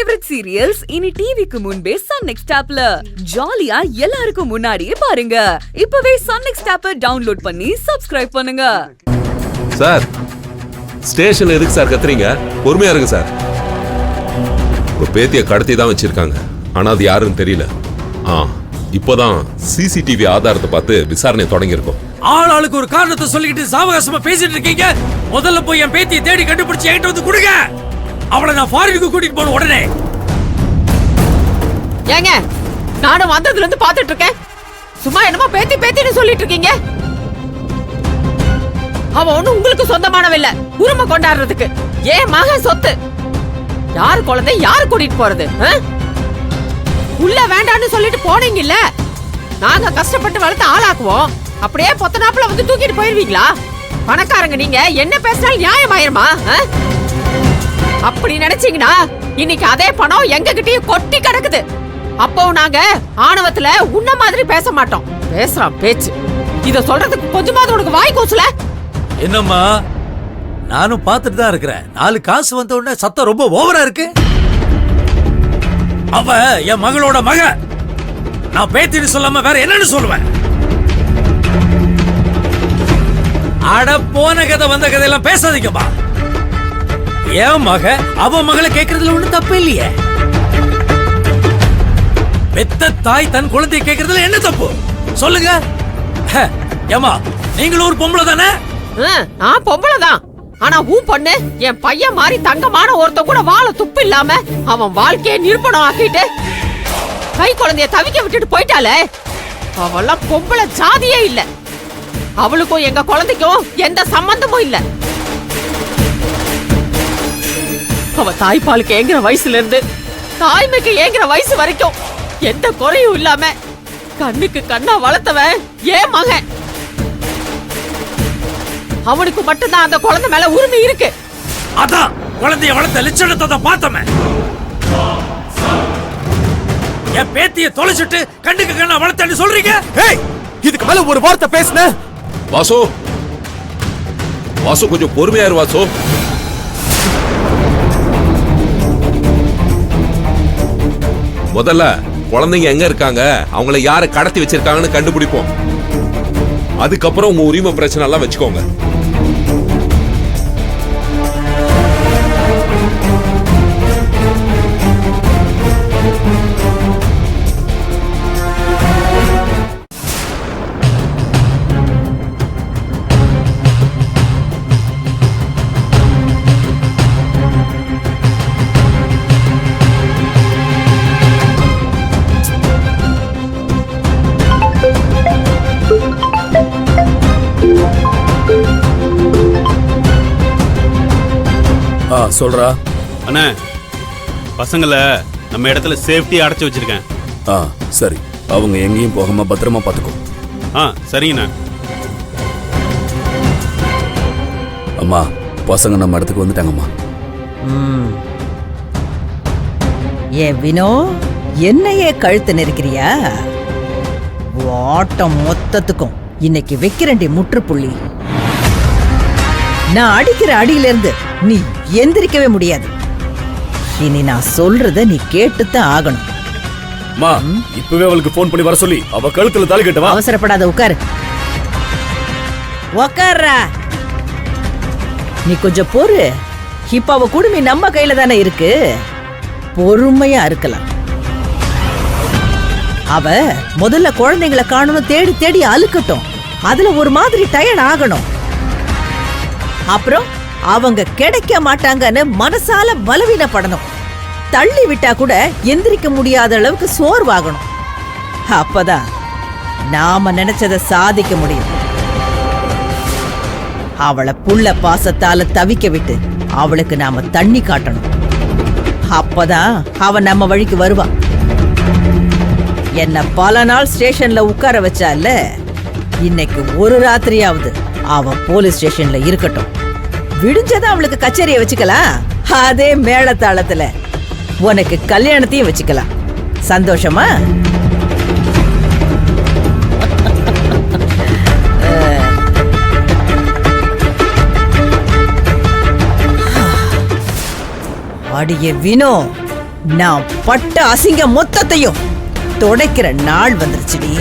Favourite serials இனி டிவிக்கு முன்பே சன் நெக்ஸ்ட் ஆப்ல ஜாலியா எல்லாருக்கும் முன்னாடியே பாருங்க. இப்பவே சன் நெக்ஸ்ட் ஆப்பை டவுன்லோட் பண்ணி சப்ஸ்கிரைப் பண்ணுங்க. சார், ஸ்டேஷன்ல எதுக்கு சார் கத்துறீங்க? பொறுமையா இருங்க சார். ஒரு பேத்திய கடத்தி தான் வச்சிருக்காங்க. ஆனா அது யாருன்னு தெரியல. இப்போதான் சிசிடிவி ஆதாரத்தை பார்த்து விசாரணை தொடங்கி இருக்கோம். ஆளுக்கு ஒரு காரணத்தை சொல்லிக்கிட்டு சாவகாசமா பேசிட்டு இருக்கீங்க. முதல்ல போய் என் பேத்தியை தேடி கண்டுபிடிச்சு என்கிட்ட வந்து கொடுங்க. அவளை நான் ஃபாரினுக்கு கூட்டிட்டு போன உடனே. ஏங்க, நானும் வந்ததுல இருந்து பாத்துட்டு இருக்கேன். சும்மா என்னமோ பேத்தி பேத்தின்னு சொல்லிட்டு இருக்கீங்க. அவ ஒண்ணு உங்களுக்கு சொந்தமானவில்ல, உரிமை கொண்டாடுறதுக்கு. ஏன் மகன் சொத்து. யாரு குழந்தை யாரு கூட்டிட்டு போறது? உள்ள வேண்டான்னு சொல்லிட்டு போனீங்கல்ல. நாங்க கஷ்டப்பட்டு வளர்த்து ஆளாக்குவோம். அப்படியே பொத்தனாப்புல வந்து தூக்கிட்டு போயிருவீங்களா? பணக்காரங்க நீங்க, என்ன பேசினாலும் நியாயமாயிருமா? அப்படி நினைச்சீங்கன்னா இன்னைக்கு அதே பணம் எங்க கிட்டயும் கொட்டி கிடக்குது. அப்போ நாங்க ஆணவத்துல உன்ன மாதிரி பேச மாட்டோம். பேசுறான் பேச்சு. இத சொல்றதுக்கு கொஞ்சமாவது உனக்கு வாய் கூசல? என்னம்மா, நானும் பார்த்துட்டு தான் இருக்கிறேன். 4 காசு வந்த உடனே சத்தம் ரொம்ப ஓவரா இருக்கு. அவ என் மகளோட மக. நான் பேத்தின்னு சொல்லாம வேற என்னன்னு சொல்லுவேன்? அட போன கதை வந்த கதையெல்லாம் பேசாதீங்கம்மா. என் மக அவ மகளை கேட்கறதுல ஒண்ணு தப்பு இல்லையே. பெத்த தாய் தன் குழந்தையை கேட்கறதுல என்ன தப்பு சொல்லுங்க? ஏமா, நீங்களும் ஒரு பொம்பளை தானே? நான் பொம்பளை தான். ஆனா உன் பொண்ணு என் பையன் மாதிரி தங்கமான ஒருத்த கூட வாழ துப்பு இல்லாம அவன் வாழ்க்கையை நிரூபணம் ஆக்கிட்டு கை குழந்தைய தவிக்க விட்டுட்டு போயிட்டாலே. அவெல்லாம் பொம்பளை ஜாதியே இல்ல. அவளுக்கும் எங்க குழந்தைக்கும் எந்த சம்பந்தமும் இல்ல. அவ தாய்ப்பாலுக்கு ஏங்குற வயசுல இருந்து தாய்மைக்கு ஏங்குற வயசு வரைக்கும் எந்த குறையும் இல்லாம கண்ணுக்கு கண்ணா வளர்த்தவன் ஏன் மகன். அவனுக்கு மட்டும்தான் அந்த குழந்தை மேல உரிமை இருக்கு. அதான் குழந்தைய வளர்த்த லட்சணத்தை பார்த்தமே. என் பேத்திய தொலைச்சிட்டு கண்ணுக்கு கண்ணா வளர்த்தன்னு சொல்றீங்க? இதுக்கு மேல ஒரு வார்த்தை பேசுன வாசு, வாசு கொஞ்சம் பொறுமையா இரு வாசு. முதல்ல குழந்தைங்க எங்க இருக்காங்க, அவங்கள யாரை கடத்தி வச்சிருக்காங்கன்னு கண்டுபிடிப்போம். அதுக்கப்புறம் உங்க உரிமை பிரச்சனை எல்லாம் வச்சுக்கோங்க. சொல்றா அண்ணா, பசங்களை நம்ம இடத்துல சேஃப்டி அடைச்சு வச்சிருக்கேன். சரி, அவங்க எங்கேயும் போகாம பத்திரமா பாத்துக்கோ. சரிங்கண்ணா. அம்மா, பசங்க நம்ம இடத்துக்கு வந்துட்டாங்கம்மா. ஏ வினோ, என்னையே கழுத்து நெருக்கிறியா? வாட்டம் மொத்தத்துக்கும் இன்னைக்கு வைக்கிறண்டி முற்றுப்புள்ளி. நான் அடிக்கிற அடியில இருந்து நீ எந்திரிக்கவே முடியாது. இனி நான் சொல்றத நீ கேட்டுத்தான் ஆகணும். மா, இப்பவே அவளுக்கு போன் பண்ணி வர சொல்லி அவ கழுத்துல தாலி கட்டவா. அவசரப்படாத, உட்காரு. உட்கார்றா. நீ கொஞ்சம் பொறு. இப்ப அவ குடுமி நம்ம கையில தானே இருக்கு. பொறுமையா இருக்கலாம். அவ முதல்ல குழந்தைங்களை காணணும் தேடி தேடி அழுக்கட்டும். அதுல ஒரு மாதிரி டயர்ட் ஆகணும். அப்புறம் அவங்க கிடைக்க மாட்டாங்கன்னு மனசால பலவீனப்படணும். தள்ளி விட்டா கூட எந்திரிக்க முடியாத அளவுக்கு சோர்வாகணும். அப்பதான் நாம நினைச்சதை சாதிக்க முடியும். அவளை புள்ள பாசத்தால தவிக்க விட்டு அவளுக்கு நாம தண்ணி காட்டணும். அப்பதான் அவ நம்ம வழிக்கு வருவா. என்ன பல நாள் ஸ்டேஷன்ல உட்கார வச்சால, இன்னைக்கு ஒரு ராத்திரியாவது அவ போலீஸ் ஸ்டேஷன்ல இருக்கட்டும். விடிஞ்சத அவளுக்கு கச்சேரியை வச்சுக்கலாம். அதே மேளதாளத்துல உனக்கு கல்யாணத்தையும் வச்சுக்கலாம். சந்தோஷமா? அடியே வினோ, நான் பட்ட அசிங்க மொத்தத்தையும் துடைக்கிற நாள் வந்துருச்சுடி.